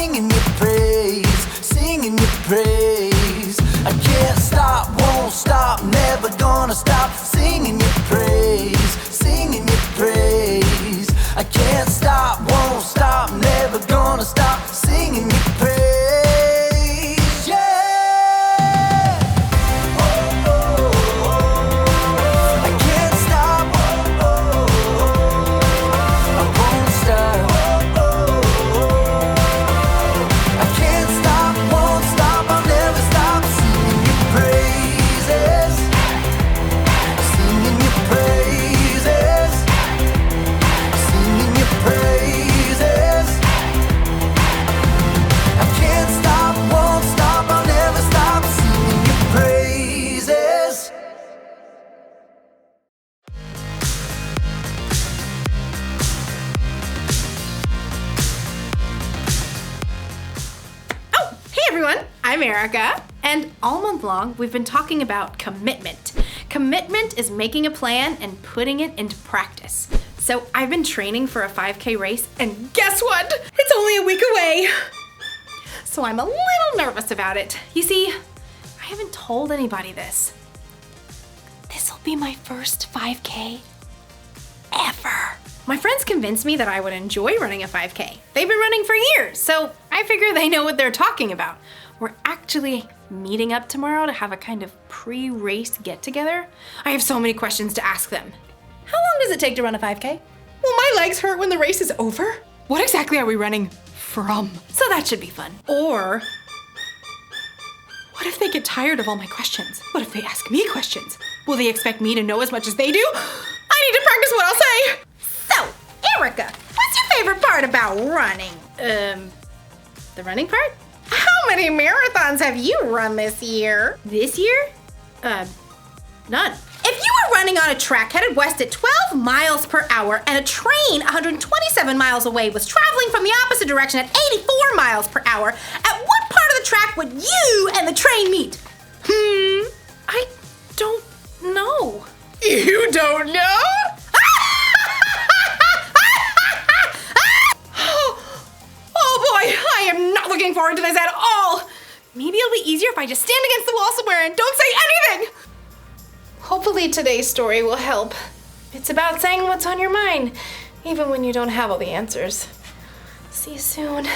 singing your praise, singing your praise. I can't stop, won't stop, never gonna stop singing your praise, singing your praise. I can't stop, won't stop, never gonna stop singing your praise. I'm Erica, and all month long we've been talking about commitment. Commitment is making a plan and putting it into practice. So I've been training for a 5K race, and guess what? It's only a week away. So I'm a little nervous about it. You see, I haven't told anybody this. This'll be my first 5K ever. My friends convinced me that I would enjoy running a 5K. They've been running for years, so I figure they know what they're talking about. We're actually meeting up tomorrow to have a kind of pre-race get-together. I have so many questions to ask them. How long does it take to run a 5K? Will my legs hurt when the race is over? What exactly are we running from? So that should be fun. Or what if they get tired of all my questions? What if they ask me questions? Will they expect me to know as much as they do? I need to practice what I'll say. So, Erica, what's your favorite part about running? The running part? How many marathons have you run this year? This year? None. If you were running on a track headed west at 12 miles per hour and a train 127 miles away was traveling from the opposite direction at 84 miles per hour, at what part of the track would you and the train meet? I don't know. You don't know? Oh boy, I am not looking forward to this at all. Maybe it'll be easier if I just stand against the wall somewhere and don't say anything. Hopefully today's story will help. It's about saying what's on your mind, even when you don't have all the answers. See you soon.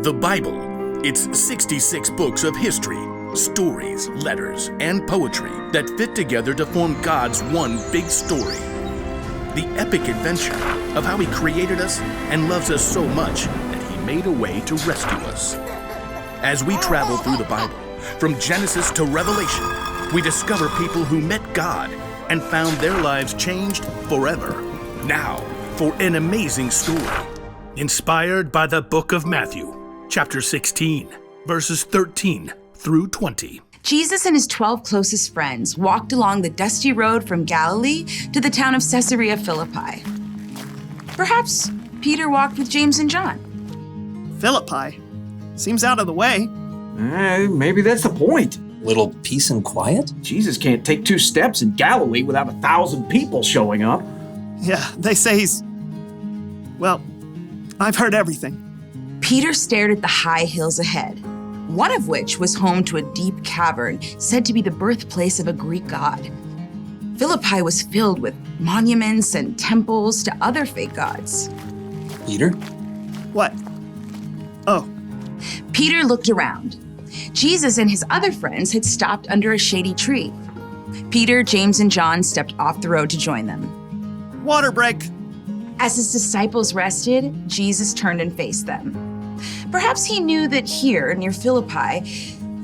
The Bible. It's 66 books of history, stories, letters, and poetry that fit together to form God's one big story. The epic adventure of how He created us and loves us so much that He made a way to rescue us. As we travel through the Bible, from Genesis to Revelation, we discover people who met God and found their lives changed forever. Now, for an amazing story. Inspired by the book of Matthew, chapter 16, verses 13 through 20. Jesus and his 12 closest friends walked along the dusty road from Galilee to the town of Caesarea Philippi. Perhaps Peter walked with James and John. Philippi? Seems out of the way. Maybe that's the point. Little peace and quiet? Jesus can't take 2 steps in Galilee without 1,000 people showing up. Yeah, they say he's... Well, I've heard everything. Peter stared at the high hills ahead, one of which was home to a deep cavern said to be the birthplace of a Greek god. Philippi was filled with monuments and temples to other fake gods. Peter? What? Oh. Peter looked around. Jesus and his other friends had stopped under a shady tree. Peter, James, and John stepped off the road to join them. Water break. As his disciples rested, Jesus turned and faced them. Perhaps he knew that here, near Philippi,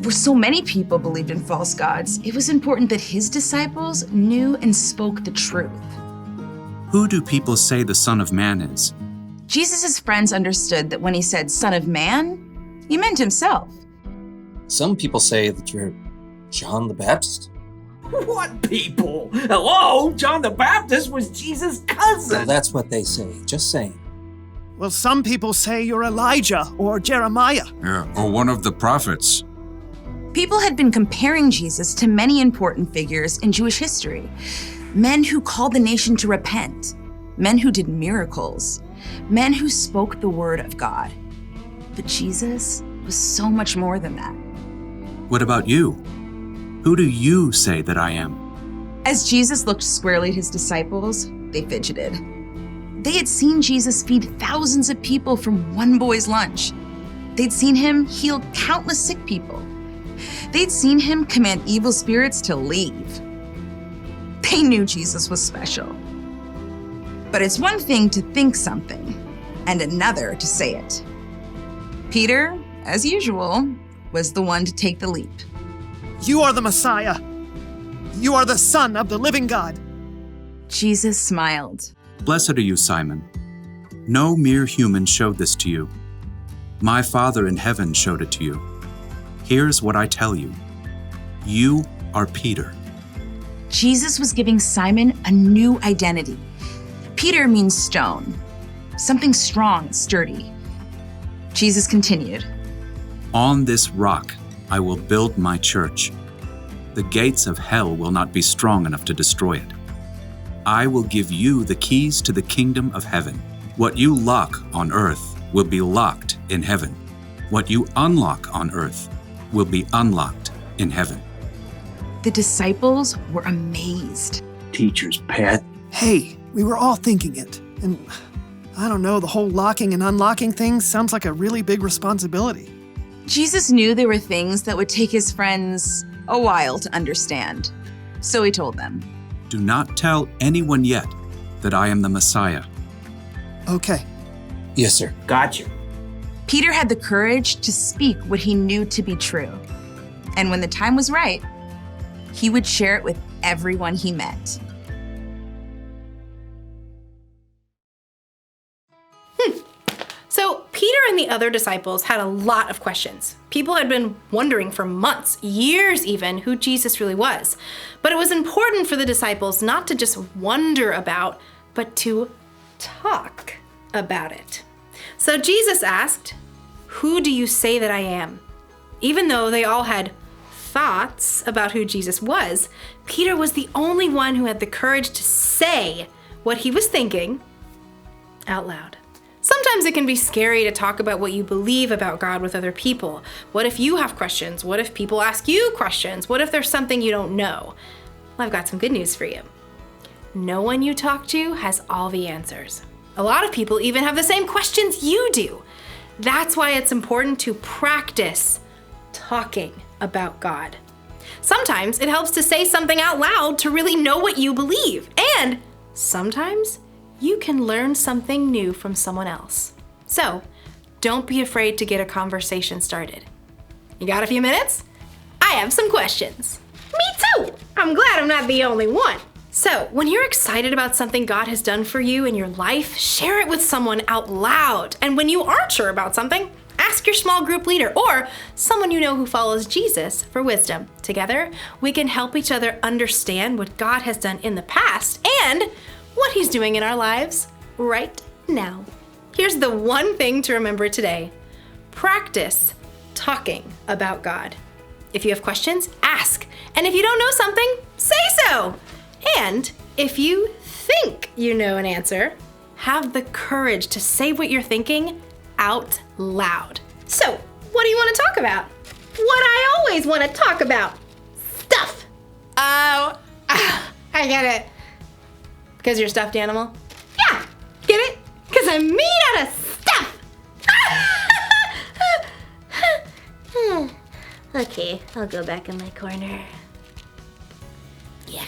where so many people believed in false gods, it was important that his disciples knew and spoke the truth. Who do people say the Son of Man is? Jesus' friends understood that when he said Son of Man, he meant himself. Some people say that you're John the Baptist. What people? Hello? John the Baptist was Jesus' cousin. Well, that's what they say. Just saying. Well, some people say you're Elijah or Jeremiah. Yeah, or one of the prophets. People had been comparing Jesus to many important figures in Jewish history, men who called the nation to repent. men who did miracles, men who spoke the word of God. But Jesus was so much more than that. What about you? Who do you say that I am? As Jesus looked squarely at his disciples, they fidgeted. They had seen Jesus feed thousands of people from one boy's lunch. They'd seen him heal countless sick people. They'd seen him command evil spirits to leave. They knew Jesus was special. But it's one thing to think something, and another to say it. Peter, as usual, was the one to take the leap. You are the Messiah. You are the Son of the living God. Jesus smiled. Blessed are you, Simon. No mere human showed this to you. My Father in heaven showed it to you. Here's what I tell you. You are Peter. Jesus was giving Simon a new identity. Peter means stone, something strong, sturdy. Jesus continued. On this rock I will build my church. The gates of hell will not be strong enough to destroy it. I will give you the keys to the kingdom of heaven. What you lock on earth will be locked in heaven. What you unlock on earth will be unlocked in heaven. The disciples were amazed. Teacher's pet. Hey, we were all thinking it. And I don't know, the whole locking and unlocking thing sounds like a really big responsibility. Jesus knew there were things that would take his friends a while to understand. So he told them. Do not tell anyone yet that I am the Messiah. Okay. Yes, sir. Gotcha. Peter had the courage to speak what he knew to be true. And when the time was right, he would share it with everyone he met. So Peter and the other disciples had a lot of questions. People had been wondering for months, years even, who Jesus really was. But it was important for the disciples not to just wonder about, but to talk about it. So Jesus asked, "Who do you say that I am?" Even though they all had thoughts about who Jesus was, Peter was the only one who had the courage to say what he was thinking out loud. Sometimes it can be scary to talk about what you believe about God with other people. What if you have questions? What if people ask you questions? What if there's something you don't know? Well, I've got some good news for you. No one you talk to has all the answers. A lot of people even have the same questions you do. That's why it's important to practice talking about God. Sometimes it helps to say something out loud to really know what you believe. And sometimes you can learn something new from someone else. So, don't be afraid to get a conversation started. You got a few minutes? I have some questions. Me too! I'm glad I'm not the only one. So, when you're excited about something God has done for you in your life, share it with someone out loud. And when you aren't sure about something, ask your small group leader or someone you know who follows Jesus for wisdom. Together, we can help each other understand what God has done in the past and what he's doing in our lives right now. Here's the one thing to remember today. Practice talking about God. If you have questions, ask. And if you don't know something, say so. And if you think you know an answer, have the courage to say what you're thinking out loud. So, what do you want to talk about? What I always want to talk about. Stuff. Oh, I get it. Because you're a stuffed animal? Yeah, get it? Because I'm made out of stuff! Okay, I'll go back in my corner. Yeah.